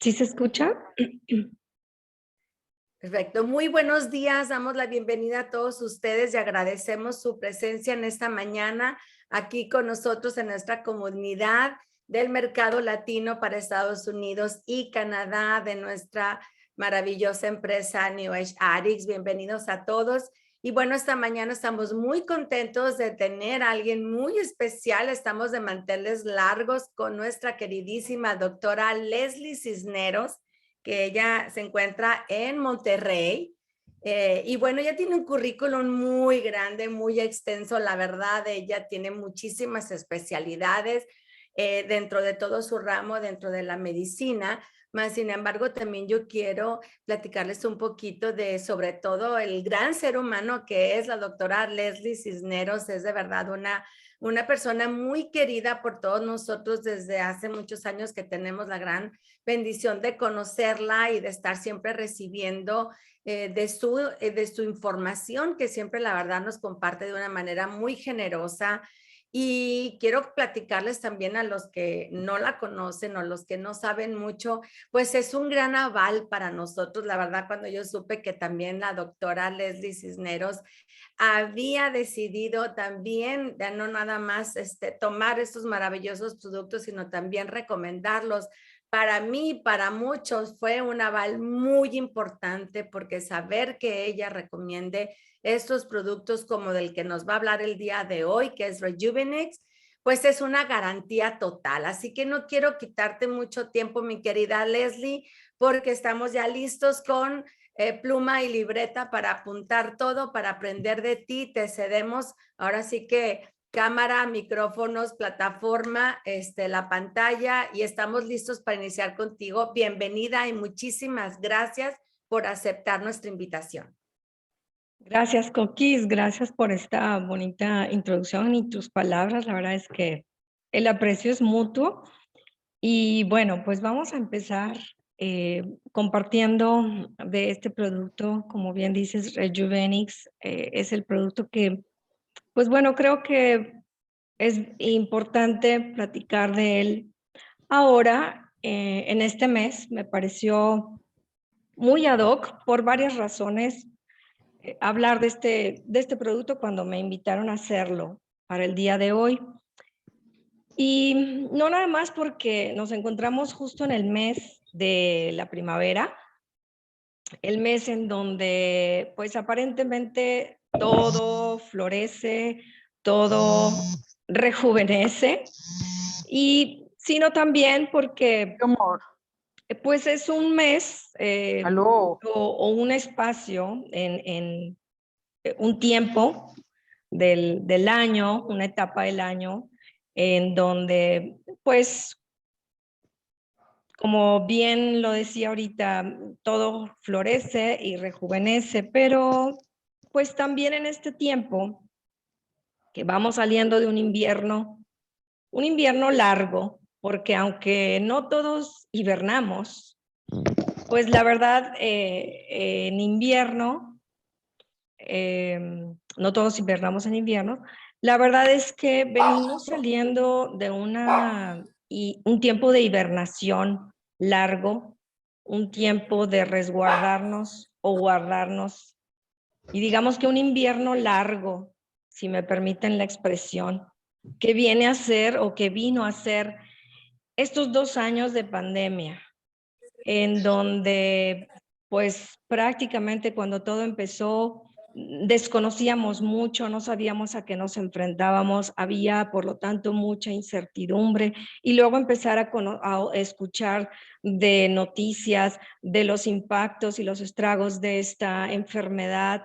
¿Sí se escucha? Perfecto. Muy buenos días. Damos la bienvenida a todos ustedes y agradecemos su presencia en esta mañana aquí con nosotros en nuestra comunidad del mercado latino para Estados Unidos y Canadá de nuestra maravillosa empresa New Age Addicts. Bienvenidos a todos. Y bueno, esta mañana estamos muy contentos de tener a alguien muy especial. Estamos de manteles largos con nuestra queridísima doctora Leslie Cisneros, que ella se encuentra en Monterrey. Y bueno, ella tiene un currículum muy grande, muy extenso, la verdad. Ella tiene muchísimas especialidades dentro de todo su ramo, dentro de la medicina. Más sin embargo, también yo quiero platicarles un poquito de, sobre todo, el gran ser humano que es la doctora Leslie Cisneros. Es de verdad una persona muy querida por todos nosotros desde hace muchos años, que tenemos la gran bendición de conocerla y de estar siempre recibiendo de su información, que siempre la verdad nos comparte de una manera muy generosa. Y quiero platicarles también a los que no la conocen o los que no saben mucho, pues es un gran aval para nosotros. La verdad, cuando yo supe que también la doctora Leslie Cisneros había decidido también, ya no nada más tomar estos maravillosos productos, sino también recomendarlos. Para mí, para muchos, fue un aval muy importante, porque saber que ella recomiende estos productos como del que nos va a hablar el día de hoy, que es Rejuvenix, pues es una garantía total. Así que no quiero quitarte mucho tiempo, mi querida Leslie, porque estamos ya listos con pluma y libreta para apuntar todo, para aprender de ti. Te cedemos ahora sí que cámara, micrófonos, plataforma, la pantalla, y estamos listos para iniciar contigo. Bienvenida y muchísimas gracias por aceptar nuestra invitación. Gracias, Coquis. Gracias por esta bonita introducción y tus palabras. La verdad es que el aprecio es mutuo. Y bueno, pues vamos a empezar compartiendo de este producto. Como bien dices, Rejuvenix es el producto que, pues bueno, creo que es importante platicar de él ahora, en este mes. Me pareció muy ad hoc por varias razones hablar de este producto cuando me invitaron a hacerlo para el día de hoy. Y no nada más porque nos encontramos justo en el mes de la primavera, el mes en donde pues aparentemente todo florece, todo rejuvenece, y sino también porque Amor, pues es un mes aló. o un espacio en un tiempo del año, una etapa del año, en donde, pues, como bien lo decía ahorita, todo florece y rejuvenece, pero pues también en este tiempo que vamos saliendo de un invierno largo, porque aunque no todos hibernamos, pues la verdad, en invierno, no todos hibernamos en invierno. La verdad es que venimos saliendo de un tiempo de hibernación largo, un tiempo de resguardarnos o guardarnos, y digamos que un invierno largo, si me permiten la expresión, que viene a ser o que vino a ser estos 2 años de pandemia, en donde pues prácticamente cuando todo empezó desconocíamos mucho, no sabíamos a qué nos enfrentábamos, había por lo tanto mucha incertidumbre, y luego empezar a escuchar de noticias de los impactos y los estragos de esta enfermedad,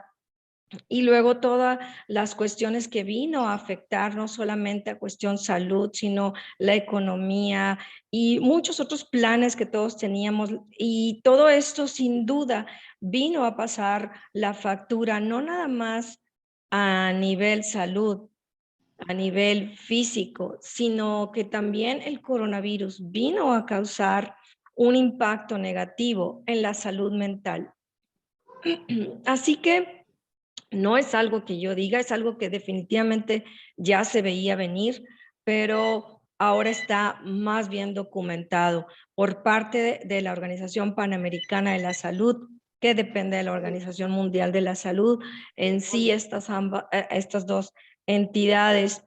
y luego todas las cuestiones que vino a afectar, no solamente a cuestión salud, sino la economía y muchos otros planes que todos teníamos. Y todo esto sin duda vino a pasar la factura, no nada más a nivel salud, a nivel físico, sino que también el coronavirus vino a causar un impacto negativo en la salud mental. Así que no es algo que yo diga, es algo que definitivamente ya se veía venir, pero ahora está más bien documentado por parte de la Organización Panamericana de la Salud, que depende de la Organización Mundial de la Salud. En sí, estas dos entidades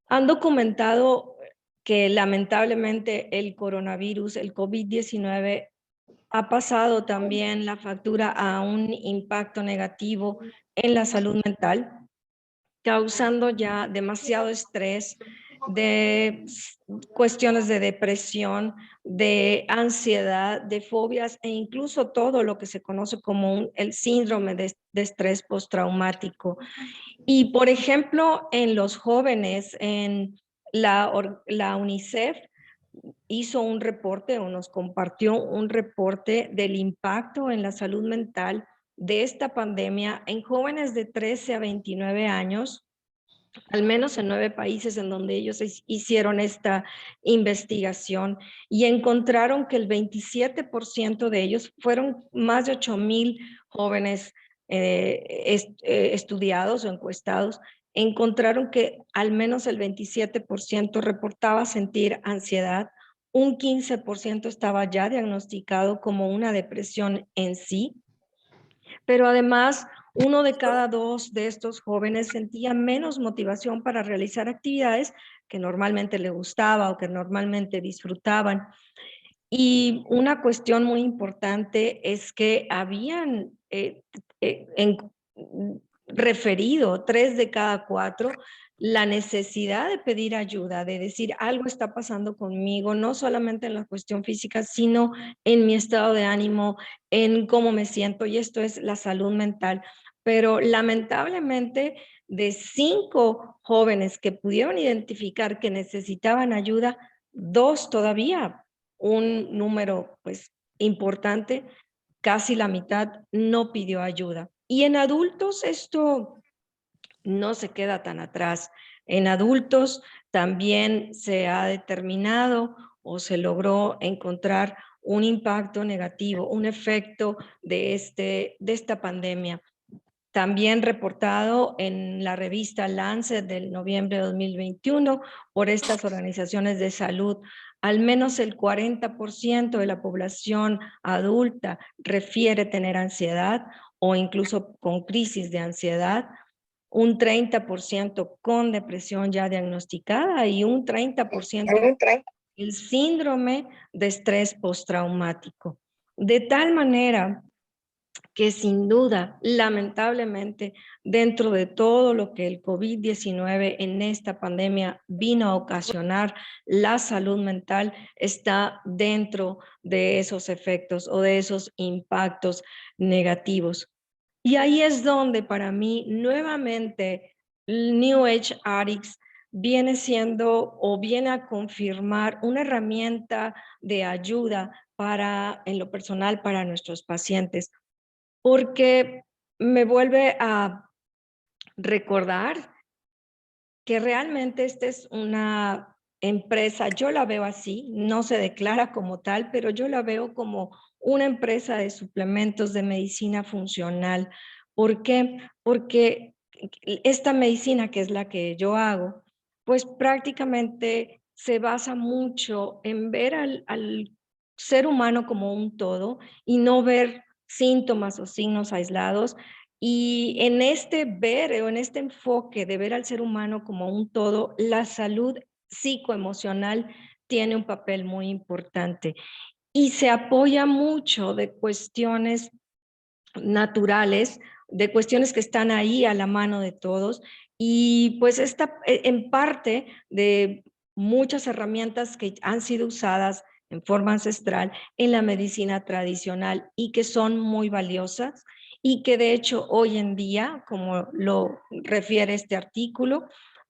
han documentado que lamentablemente el coronavirus, el COVID-19, ha pasado también la factura a un impacto negativo en la salud mental, causando ya demasiado estrés, de cuestiones de depresión, de ansiedad, de fobias e incluso todo lo que se conoce como el síndrome de estrés postraumático. Y por ejemplo, en los jóvenes, en la UNICEF hizo un reporte o nos compartió un reporte del impacto en la salud mental de esta pandemia en jóvenes de 13 a 29 años, al menos en 9 países en donde ellos hicieron esta investigación, y encontraron que el 27% de ellos, fueron más de 8,000 jóvenes estudiados o encuestados, encontraron que al menos el 27% reportaba sentir ansiedad, un 15% estaba ya diagnosticado como una depresión en sí, pero además 1 de cada 2 de estos jóvenes sentía menos motivación para realizar actividades que normalmente le gustaba o que normalmente disfrutaban. Y una cuestión muy importante es que habían referido 3 de cada 4 la necesidad de pedir ayuda, de decir algo está pasando conmigo, no solamente en la cuestión física, sino en mi estado de ánimo, en cómo me siento, y esto es la salud mental. Pero lamentablemente, de 5 jóvenes que pudieron identificar que necesitaban ayuda, 2 todavía, un número pues importante, casi la mitad, no pidió ayuda. Y en adultos esto no se queda tan atrás. En adultos también se ha determinado o se logró encontrar un impacto negativo, un efecto de esta pandemia. También reportado en la revista Lancet del noviembre de 2021 por estas organizaciones de salud. Al menos el 40% de la población adulta refiere tener ansiedad o incluso con crisis de ansiedad, un 30% con depresión ya diagnosticada y un 30% el síndrome de estrés postraumático. De tal manera que sin duda, lamentablemente, dentro de todo lo que el COVID-19 en esta pandemia vino a ocasionar, la salud mental está dentro de esos efectos o de esos impactos negativos. Y ahí es donde para mí nuevamente New Age Addicts viene siendo o viene a confirmar una herramienta de ayuda en lo personal para nuestros pacientes, porque me vuelve a recordar que realmente esta es una empresa, yo la veo así, no se declara como tal, pero yo la veo como una empresa de suplementos de medicina funcional. ¿Por qué? Porque esta medicina, que es la que yo hago, pues prácticamente se basa mucho en ver al ser humano como un todo y no ver síntomas o signos aislados, y en este ver o en este enfoque de ver al ser humano como un todo, la salud psicoemocional tiene un papel muy importante y se apoya mucho de cuestiones naturales, de cuestiones que están ahí a la mano de todos, y pues esta en parte de muchas herramientas que han sido usadas en forma ancestral en la medicina tradicional y que son muy valiosas, y que de hecho hoy en día, como lo refiere este artículo,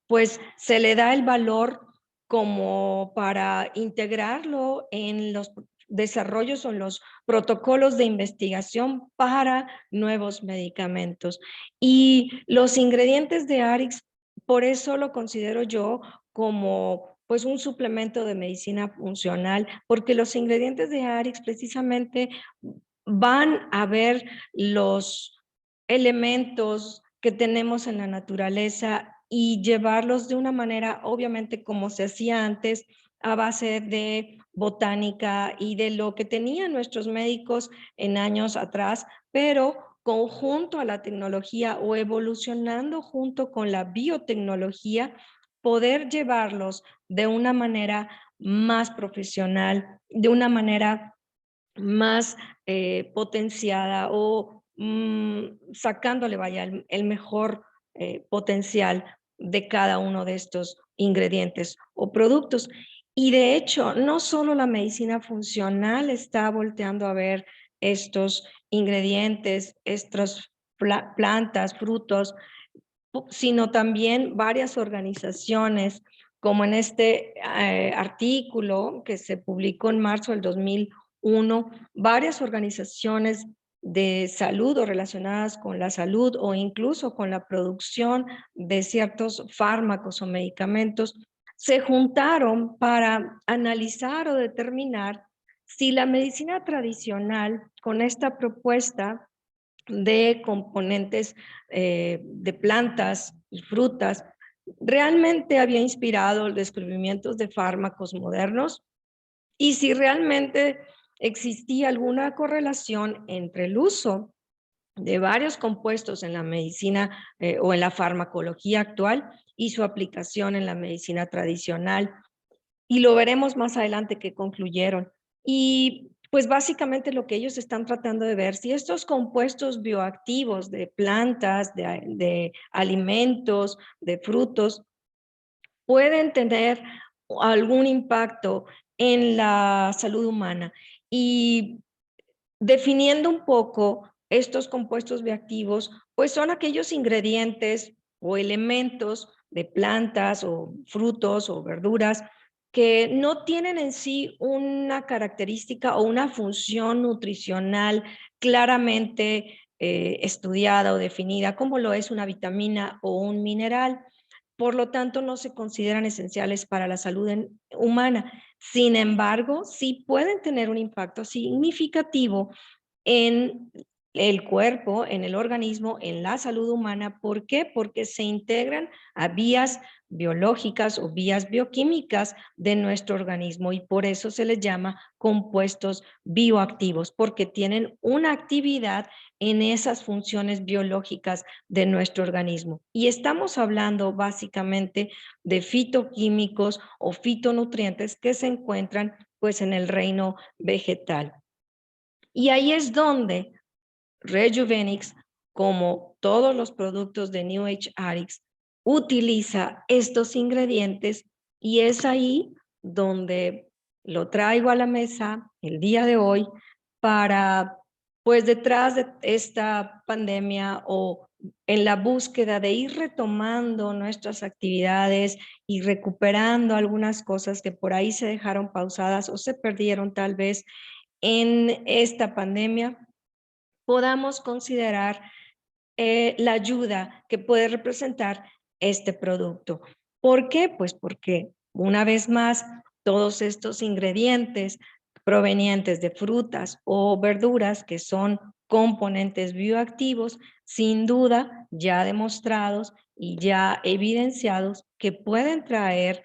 pues se le da el valor como para integrarlo en los desarrollos o en los protocolos de investigación para nuevos medicamentos. Y los ingredientes de Arix, por eso lo considero yo como pues un suplemento de medicina funcional, porque los ingredientes de Arix precisamente van a ver los elementos que tenemos en la naturaleza y llevarlos de una manera, obviamente como se hacía antes, a base de botánica y de lo que tenían nuestros médicos en años atrás, pero conjunto a la tecnología o evolucionando junto con la biotecnología, poder llevarlos de una manera más profesional, de una manera más potenciada o sacándole, vaya, el mejor potencial de cada uno de estos ingredientes o productos. Y de hecho, no solo la medicina funcional está volteando a ver estos ingredientes, estas plantas, frutos, sino también varias organizaciones, como en este artículo que se publicó en marzo del 2001, varias organizaciones de salud o relacionadas con la salud o incluso con la producción de ciertos fármacos o medicamentos, se juntaron para analizar o determinar si la medicina tradicional con esta propuesta de componentes de plantas y frutas, realmente había inspirado el descubrimiento de fármacos modernos y si realmente existía alguna correlación entre el uso de varios compuestos en la medicina o en la farmacología actual y su aplicación en la medicina tradicional. Y lo veremos más adelante que concluyeron. Y pues básicamente lo que ellos están tratando de ver, si estos compuestos bioactivos de plantas, de alimentos, de frutos, pueden tener algún impacto en la salud humana. Y definiendo un poco estos compuestos bioactivos, pues son aquellos ingredientes o elementos de plantas o frutos o verduras que no tienen en sí una característica o una función nutricional claramente estudiada o definida, como lo es una vitamina o un mineral. Por lo tanto, no se consideran esenciales para la salud humana. Sin embargo, sí pueden tener un impacto significativo en el cuerpo, en el organismo, en la salud humana. ¿Por qué? Porque se integran a vías biológicas o vías bioquímicas de nuestro organismo y por eso se les llama compuestos bioactivos, porque tienen una actividad en esas funciones biológicas de nuestro organismo. Y estamos hablando básicamente de fitoquímicos o fitonutrientes que se encuentran pues en el reino vegetal. Y ahí es donde Rejuvenix, como todos los productos de New Age Addicts, utiliza estos ingredientes y es ahí donde lo traigo a la mesa el día de hoy para, pues detrás de esta pandemia o en la búsqueda de ir retomando nuestras actividades y recuperando algunas cosas que por ahí se dejaron pausadas o se perdieron tal vez en esta pandemia, podamos considerar la ayuda que puede representar este producto. ¿Por qué? Pues porque una vez más, todos estos ingredientes provenientes de frutas o verduras que son componentes bioactivos, sin duda ya demostrados y ya evidenciados que pueden traer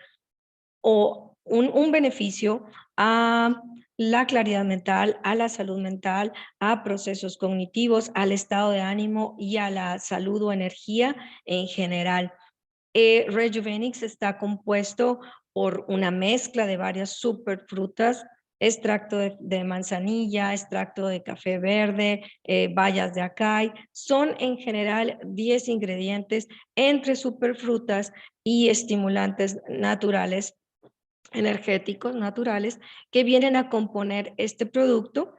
o un beneficio a la claridad mental, a la salud mental, a procesos cognitivos, al estado de ánimo y a la salud o energía en general. Rejuvenix está compuesto por una mezcla de varias superfrutas, extracto de manzanilla, extracto de café verde, bayas de acai. Son en general 10 ingredientes entre superfrutas y estimulantes naturales energéticos naturales que vienen a componer este producto.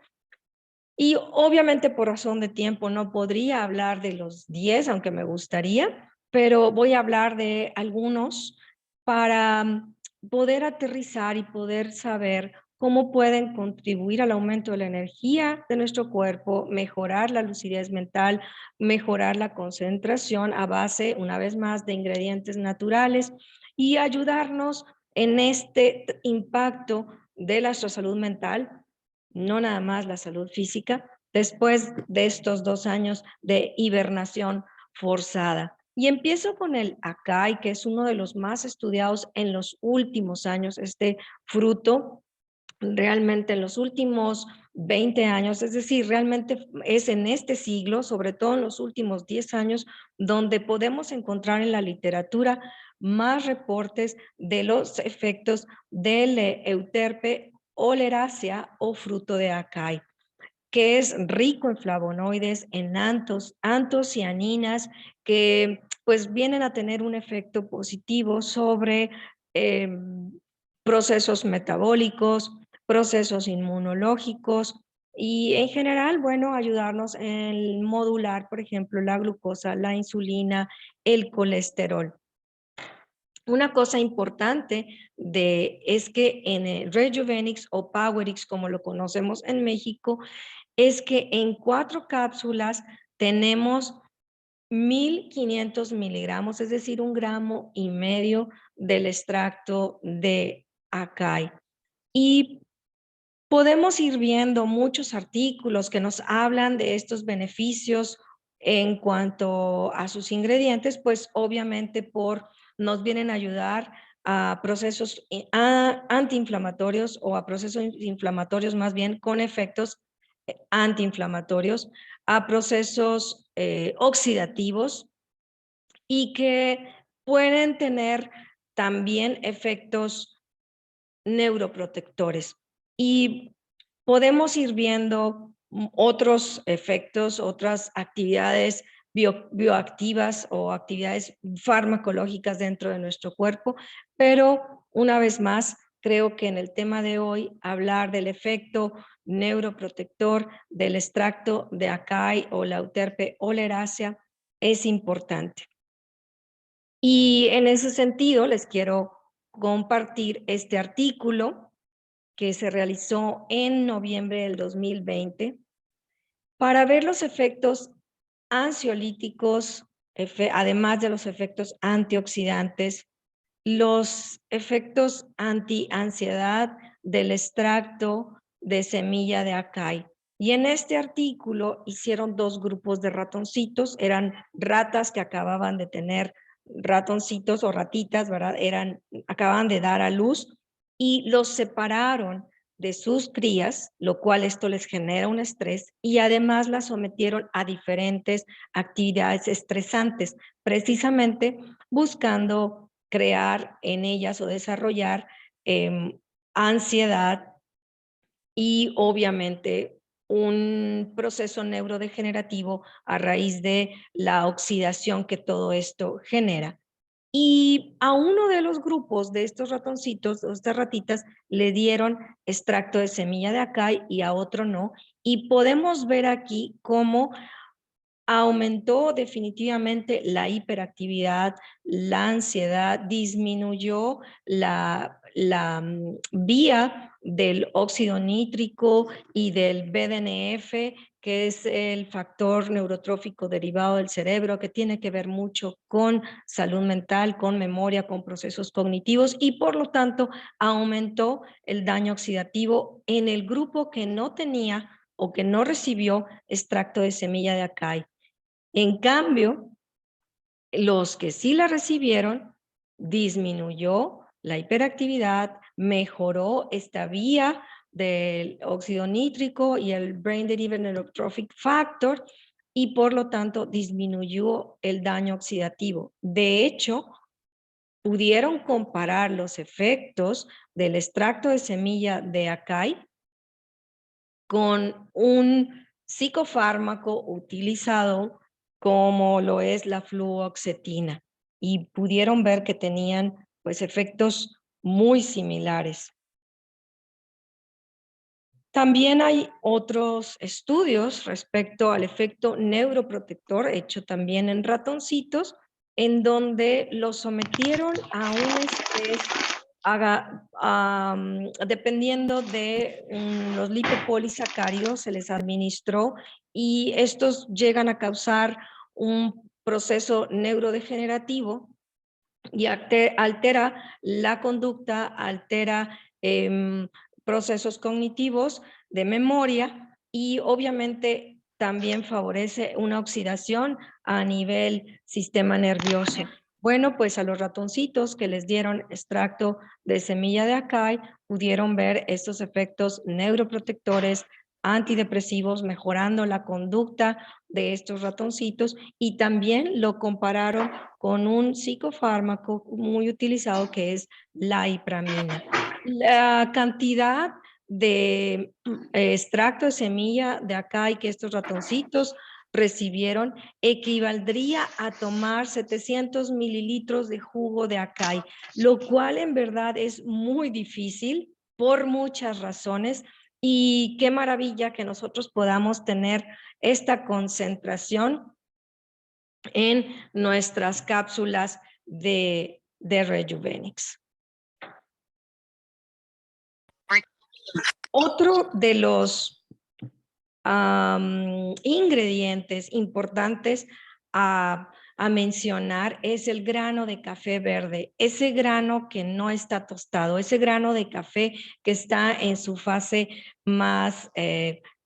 Y obviamente por razón de tiempo no podría hablar de los 10, aunque me gustaría, pero voy a hablar de algunos para poder aterrizar y poder saber cómo pueden contribuir al aumento de la energía de nuestro cuerpo, mejorar la lucidez mental, mejorar la concentración a base, una vez más, de ingredientes naturales y ayudarnos en este impacto de nuestra salud mental, no nada más la salud física, después de estos 2 años de hibernación forzada. Y empiezo con el acai, que es uno de los más estudiados en los últimos años, este fruto realmente en los últimos 20 años, es decir, realmente es en este siglo, sobre todo en los últimos 10 años, donde podemos encontrar en la literatura más reportes de los efectos del Euterpe oleracea o fruto de acai, que es rico en flavonoides, en antocianinas, que pues vienen a tener un efecto positivo sobre procesos metabólicos, procesos inmunológicos y en general, bueno, ayudarnos en modular, por ejemplo, la glucosa, la insulina, el colesterol. Una cosa importante es que en el Rejuvenix o Powerix, como lo conocemos en México, es que en 4 cápsulas tenemos 1500 miligramos, es decir, 1,5 gramos del extracto de acai. Y podemos ir viendo muchos artículos que nos hablan de estos beneficios en cuanto a sus ingredientes, pues obviamente nos vienen a ayudar a procesos antiinflamatorios o a procesos inflamatorios más bien con efectos antiinflamatorios, a procesos oxidativos y que pueden tener también efectos neuroprotectores. Y podemos ir viendo otros efectos, otras actividades bioactivas o actividades farmacológicas dentro de nuestro cuerpo, pero una vez más, creo que en el tema de hoy, hablar del efecto neuroprotector del extracto de acai o la Euterpe oleracea es importante. Y en ese sentido, les quiero compartir este artículo que se realizó en noviembre del 2020 para ver los efectos ansiolíticos, además de los efectos antioxidantes, los efectos anti-ansiedad del extracto de semilla de acai. Y en este artículo hicieron 2 grupos de ratoncitos, eran ratas que acababan de tener ratoncitos o ratitas, ¿verdad? Acababan de dar a luz y los separaron de sus crías, lo cual esto les genera un estrés y además las sometieron a diferentes actividades estresantes, precisamente buscando crear en ellas o desarrollar ansiedad y obviamente un proceso neurodegenerativo a raíz de la oxidación que todo esto genera. Y a uno de los grupos de estos ratoncitos, o estas ratitas, le dieron extracto de semilla de acai y a otro no. Y podemos ver aquí cómo aumentó definitivamente la hiperactividad, la ansiedad, disminuyó la vía del óxido nítrico y del BDNF, que es el factor neurotrófico derivado del cerebro, que tiene que ver mucho con salud mental, con memoria, con procesos cognitivos y por lo tanto aumentó el daño oxidativo en el grupo que no tenía o que no recibió extracto de semilla de acai. En cambio, los que sí la recibieron, disminuyó la hiperactividad, mejoró esta vía del óxido nítrico y el Brain Derived Neurotrophic Factor y por lo tanto disminuyó el daño oxidativo. De hecho, pudieron comparar los efectos del extracto de semilla de acai con un psicofármaco utilizado como lo es la fluoxetina y pudieron ver que tenían pues efectos muy similares. También hay otros estudios respecto al efecto neuroprotector hecho también en ratoncitos en donde los sometieron a un estrés dependiendo de los lipopolisacáridos se les administró y estos llegan a causar un proceso neurodegenerativo y altera la conducta, altera procesos cognitivos de memoria y obviamente también favorece una oxidación a nivel sistema nervioso. Bueno, pues a los ratoncitos que les dieron extracto de semilla de acai pudieron ver estos efectos neuroprotectores, antidepresivos, mejorando la conducta de estos ratoncitos, y también lo compararon con un psicofármaco muy utilizado que es la ipramina. La cantidad de extracto de semilla de acai que estos ratoncitos recibieron equivaldría a tomar 700 mililitros de jugo de acai, lo cual en verdad es muy difícil por muchas razones, y qué maravilla que nosotros podamos tener esta concentración en nuestras cápsulas de Rejuvenix. Otro de los ingredientes importantes a mencionar es el grano de café verde, ese grano que no está tostado, ese grano de café que está en su fase más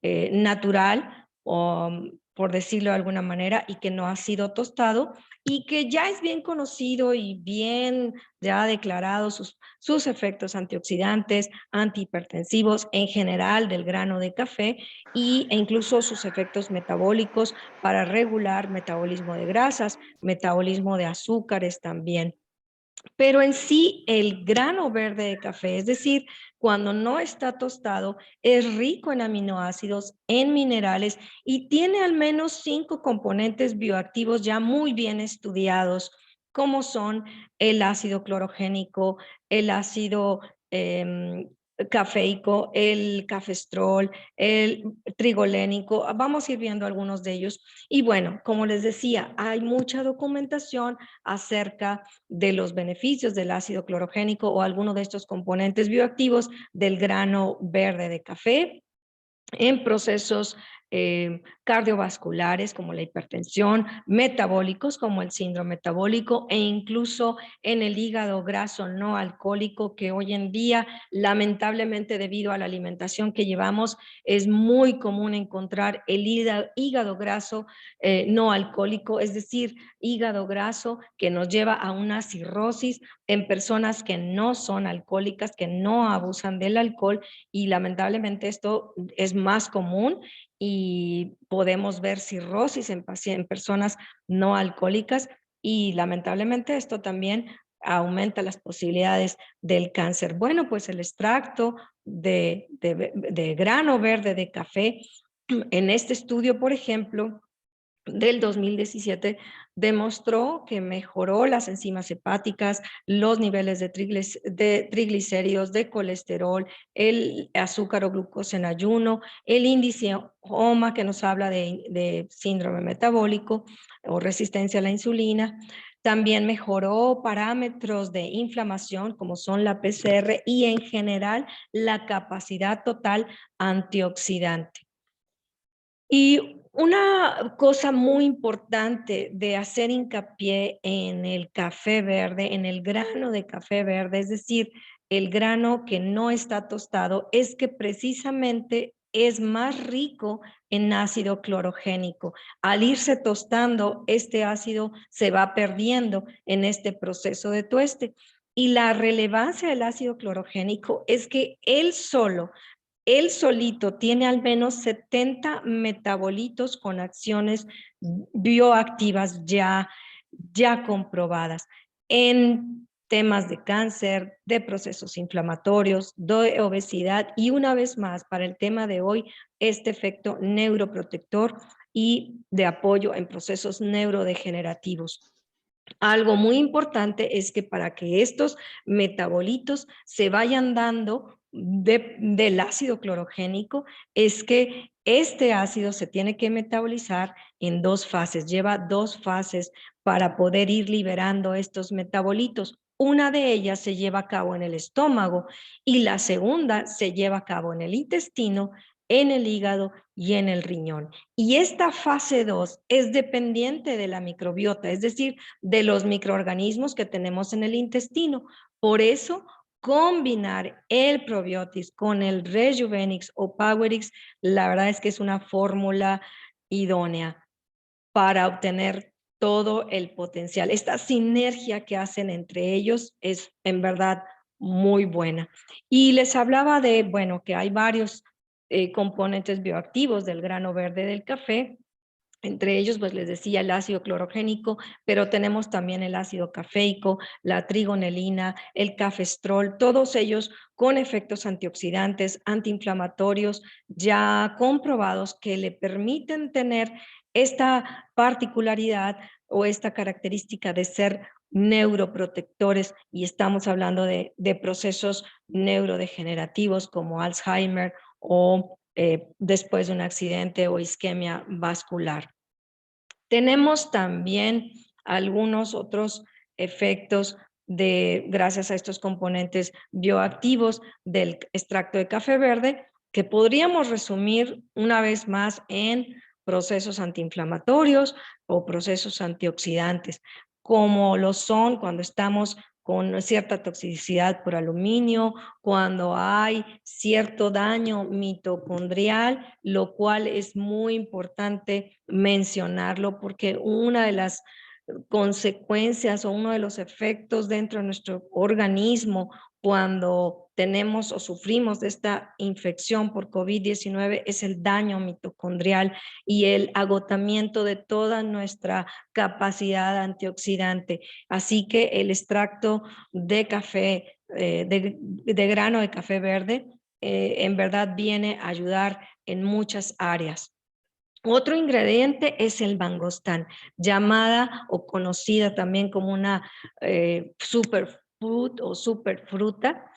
natural, o por decirlo de alguna manera, y que no ha sido tostado, y que ya es bien conocido y bien ya declarado sus efectos antioxidantes, antihipertensivos en general del grano de café, e incluso sus efectos metabólicos para regular metabolismo de grasas, metabolismo de azúcares también. Pero en sí, el grano verde de café, es decir, cuando no está tostado, es rico en aminoácidos, en minerales, y tiene al menos 5 componentes bioactivos ya muy bien estudiados, como son el ácido clorogénico, el ácido cafeico, el cafestrol, el trigolénico. Vamos a ir viendo algunos de ellos. Y bueno, como les decía, hay mucha documentación acerca de los beneficios del ácido clorogénico o alguno de estos componentes bioactivos del grano verde de café en procesos cardiovasculares como la hipertensión, metabólicos como el síndrome metabólico, e incluso en el hígado graso no alcohólico, que hoy en día, lamentablemente, debido a la alimentación que llevamos, es muy común encontrar el hígado graso no alcohólico, es decir, hígado graso que nos lleva a una cirrosis en personas que no son alcohólicas, que no abusan del alcohol, y lamentablemente esto es más común, y podemos ver cirrosis en personas no alcohólicas, y lamentablemente esto también aumenta las posibilidades del cáncer. Bueno, pues el extracto de grano verde de café en este estudio, por ejemplo, del 2017, demostró que mejoró las enzimas hepáticas, los niveles de triglicéridos, de colesterol, el azúcar o glucosa en ayuno, el índice OMA, que nos habla de síndrome metabólico o resistencia a la insulina. También mejoró parámetros de inflamación como son la PCR, y en general la capacidad total antioxidante. Y una cosa muy importante de hacer hincapié en el café verde, en el grano de café verde, es decir, el grano que no está tostado, es que precisamente es más rico en ácido clorogénico. Al irse tostando, este ácido se va perdiendo en este proceso de tueste. Y la relevancia del ácido clorogénico es que él solito tiene al menos 70 metabolitos con acciones bioactivas ya comprobadas en temas de cáncer, de procesos inflamatorios, de obesidad, y una vez más, para el tema de hoy, este efecto neuroprotector y de apoyo en procesos neurodegenerativos. Algo muy importante es que para que estos metabolitos se vayan dando del ácido clorogénico, es que este ácido se tiene que metabolizar en 2 fases, lleva 2 fases para poder ir liberando estos metabolitos. Una de ellas se lleva a cabo en el estómago y la segunda se lleva a cabo en el intestino, en el hígado y en el riñón. Y esta fase 2 es dependiente de la microbiota, es decir, de los microorganismos que tenemos en el intestino. Por eso, combinar el Probiotics con el Rejuvenix o Powerix, la verdad es que es una fórmula idónea para obtener todo el potencial. Esta sinergia que hacen entre ellos es en verdad muy buena. Y les hablaba de, bueno, que hay varios componentes bioactivos del grano verde del café. Entre ellos, pues les decía el ácido clorogénico, pero tenemos también el ácido cafeico, la trigonelina, el cafestrol, todos ellos con efectos antioxidantes, antiinflamatorios, ya comprobados que le permiten tener esta particularidad o esta característica de ser neuroprotectores, y estamos hablando de procesos neurodegenerativos como Alzheimer o después de un accidente o isquemia vascular. Tenemos también algunos otros efectos gracias a estos componentes bioactivos del extracto de café verde, que podríamos resumir una vez más en procesos antiinflamatorios o procesos antioxidantes, como lo son cuando estamos con cierta toxicidad por aluminio, cuando hay cierto daño mitocondrial, lo cual es muy importante mencionarlo porque una de las consecuencias o uno de los efectos dentro de nuestro organismo cuando tenemos o sufrimos de esta infección por COVID-19 es el daño mitocondrial y el agotamiento de toda nuestra capacidad antioxidante. Así que el extracto de café, de grano de café verde, en verdad viene a ayudar en muchas áreas. Otro ingrediente es el mangostán, llamada o conocida también como una superfood o superfruta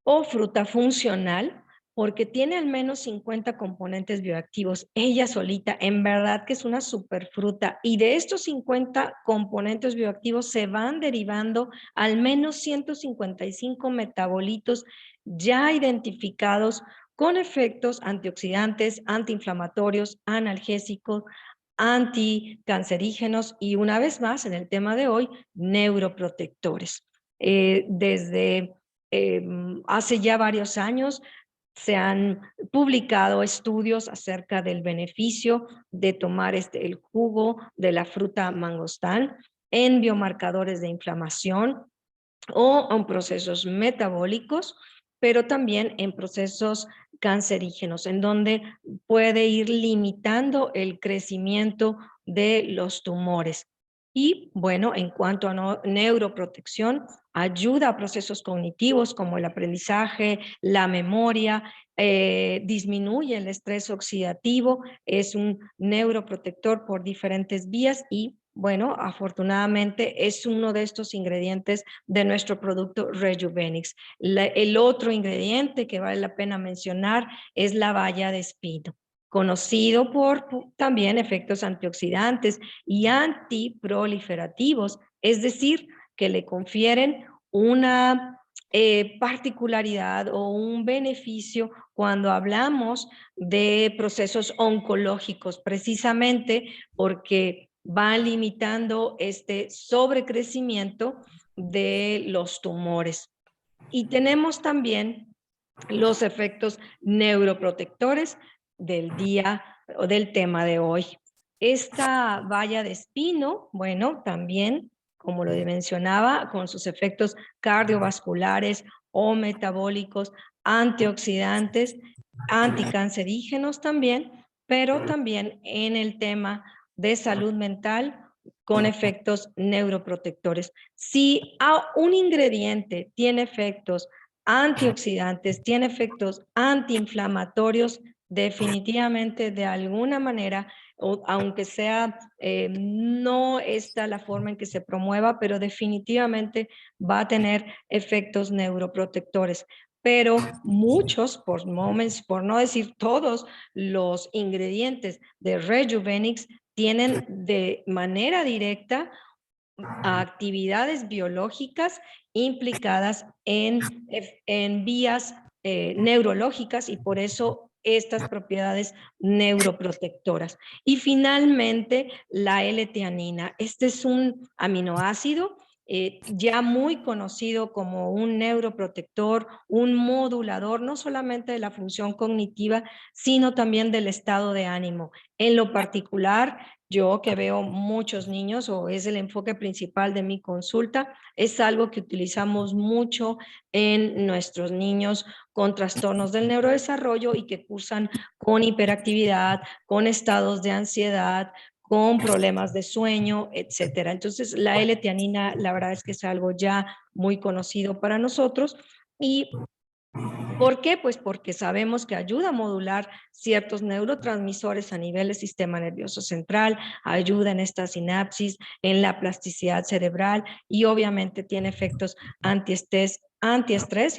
o fruta funcional, porque tiene al menos 50 componentes bioactivos. Ella solita, en verdad que es una superfruta. Y de estos 50 componentes bioactivos se van derivando al menos 155 metabolitos ya identificados con efectos antioxidantes, antiinflamatorios, analgésicos, anticancerígenos y una vez más, en el tema de hoy, neuroprotectores. Desde hace ya varios años se han publicado estudios acerca del beneficio de tomar el jugo de la fruta mangostán en biomarcadores de inflamación o en procesos metabólicos, pero también en procesos cancerígenos, en donde puede ir limitando el crecimiento de los tumores. Y bueno, en cuanto a neuroprotección, ayuda a procesos cognitivos como el aprendizaje, la memoria, disminuye el estrés oxidativo, es un neuroprotector por diferentes vías y bueno, afortunadamente es uno de estos ingredientes de nuestro producto Rejuvenix. El otro ingrediente que vale la pena mencionar es la baya de espino, conocido por también efectos antioxidantes y antiproliferativos, es decir, que le confieren una particularidad o un beneficio cuando hablamos de procesos oncológicos, precisamente porque van limitando este sobrecrecimiento de los tumores. Y tenemos también los efectos neuroprotectores del día o del tema de hoy. Esta baya de espino, bueno, también, como lo mencionaba, con sus efectos cardiovasculares o metabólicos, antioxidantes, anticancerígenos también, pero también en el tema de salud mental con efectos neuroprotectores. Si un ingrediente tiene efectos antioxidantes, tiene efectos antiinflamatorios, definitivamente de alguna manera, aunque sea no está la forma en que se promueva, pero definitivamente va a tener efectos neuroprotectores. Pero muchos, por no decir todos, los ingredientes de Rejuvenix tienen de manera directa a actividades biológicas implicadas en vías neurológicas y por eso estas propiedades neuroprotectoras. Y finalmente, la L-teanina. Este es un aminoácido ya muy conocido como un neuroprotector, un modulador, no solamente de la función cognitiva, sino también del estado de ánimo. En lo particular, yo que veo muchos niños, o es el enfoque principal de mi consulta, es algo que utilizamos mucho en nuestros niños con trastornos del neurodesarrollo y que cursan con hiperactividad, con estados de ansiedad, con problemas de sueño, etcétera. Entonces, la L-teanina, la verdad es que es algo ya muy conocido para nosotros. ¿Y por qué? Pues porque sabemos que ayuda a modular ciertos neurotransmisores a nivel del sistema nervioso central, ayuda en esta sinapsis, en la plasticidad cerebral y obviamente tiene efectos antiestrés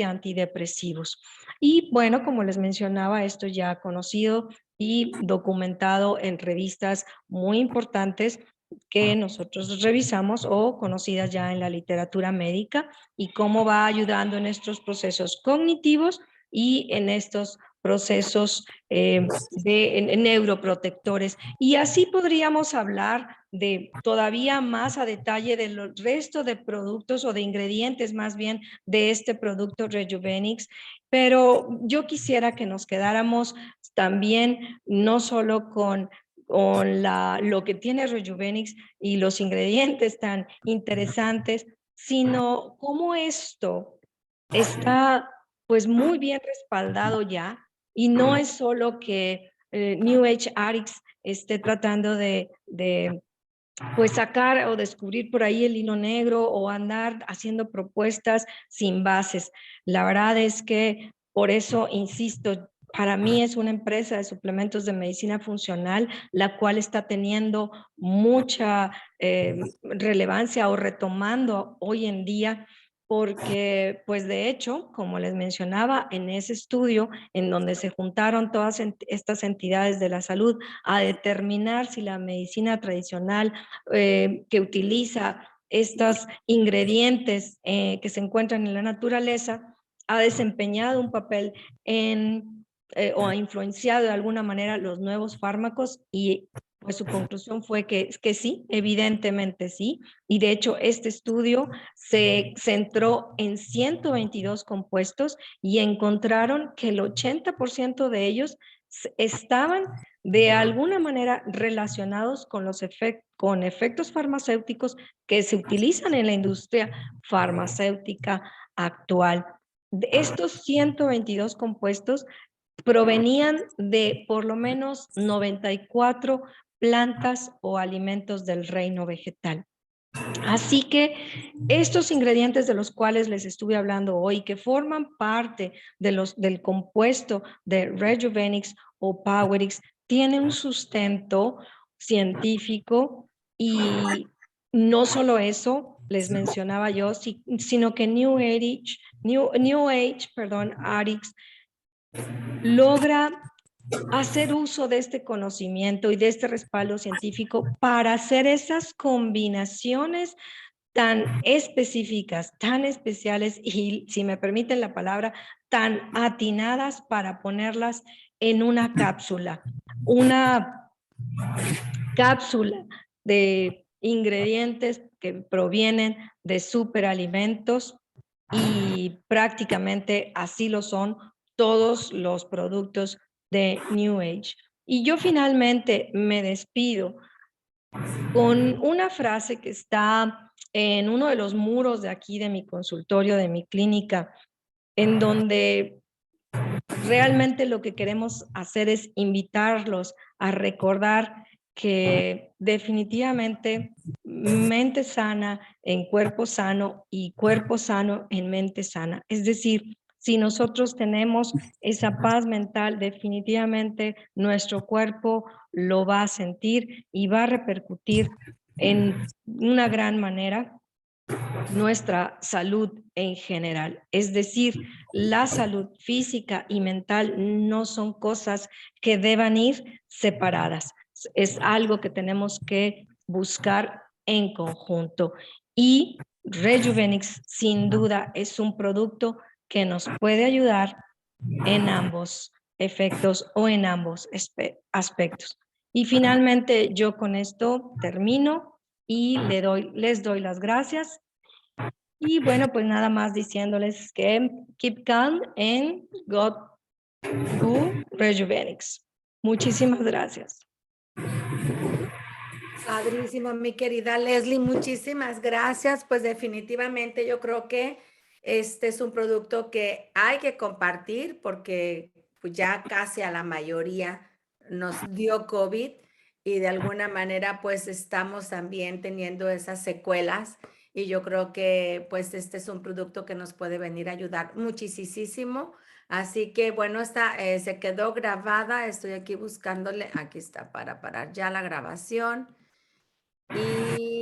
y antidepresivos. Y bueno, como les mencionaba, esto ya conocido y documentado en revistas muy importantes que nosotros revisamos o conocidas ya en la literatura médica, y cómo va ayudando en estos procesos cognitivos y en estos procesos de neuroprotectores. Y así podríamos hablar de todavía más a detalle del resto de productos o de ingredientes más bien de este producto Rejuvenix, pero yo quisiera que nos quedáramos también no solo con lo que tiene Rejuvenix y los ingredientes tan interesantes, sino cómo esto está pues muy bien respaldado ya, y no es solo que New Age Addicts esté tratando de pues sacar o descubrir por ahí el hilo negro o andar haciendo propuestas sin bases. La verdad es que por eso insisto, para mí es una empresa de suplementos de medicina funcional, la cual está teniendo mucha relevancia o retomando hoy en día, porque pues de hecho, como les mencionaba, en ese estudio en donde se juntaron todas estas entidades de la salud a determinar si la medicina tradicional que utiliza estos ingredientes que se encuentran en la naturaleza ha desempeñado un papel en o ha influenciado de alguna manera los nuevos fármacos, y pues su conclusión fue que sí, evidentemente sí. Y de hecho este estudio se centró en 122 compuestos y encontraron que el 80% de ellos estaban de alguna manera relacionados con con efectos farmacéuticos que se utilizan en la industria farmacéutica actual. De estos 122 compuestos provenían de por lo menos 94 plantas o alimentos del reino vegetal. Así que estos ingredientes de los cuales les estuve hablando hoy, que forman parte del compuesto de Rejuvenix o Powerix, tienen un sustento científico. Y no solo eso, les mencionaba yo, sino que New Age, perdón, Addicts logra hacer uso de este conocimiento y de este respaldo científico para hacer esas combinaciones tan específicas, tan especiales y, si me permiten la palabra, tan atinadas para ponerlas en una cápsula de ingredientes que provienen de superalimentos, y prácticamente así lo son todos los productos de New Age. Y yo finalmente me despido con una frase que está en uno de los muros de aquí de mi consultorio, de mi clínica, en donde realmente lo que queremos hacer es invitarlos a recordar que definitivamente mente sana en cuerpo sano y cuerpo sano en mente sana. Es decir, si nosotros tenemos esa paz mental, definitivamente nuestro cuerpo lo va a sentir y va a repercutir en una gran manera nuestra salud en general. Es decir, la salud física y mental no son cosas que deban ir separadas. Es algo que tenemos que buscar en conjunto. Y Rejuvenix, sin duda, es un producto que nos puede ayudar en ambos efectos o en ambos aspectos. Y finalmente, yo con esto termino y les doy las gracias Y bueno, pues nada más diciéndoles que keep calm and God do rejuvenix. Muchísimas gracias. Padrísimo, mi querida Leslie, muchísimas gracias. Pues definitivamente yo creo que este es un producto que hay que compartir porque pues ya casi a la mayoría nos dio COVID y de alguna manera pues estamos también teniendo esas secuelas y yo creo que pues este es un producto que nos puede venir a ayudar muchísimo. Así que bueno, se quedó grabada, estoy aquí buscándole, aquí está para parar ya la grabación. Y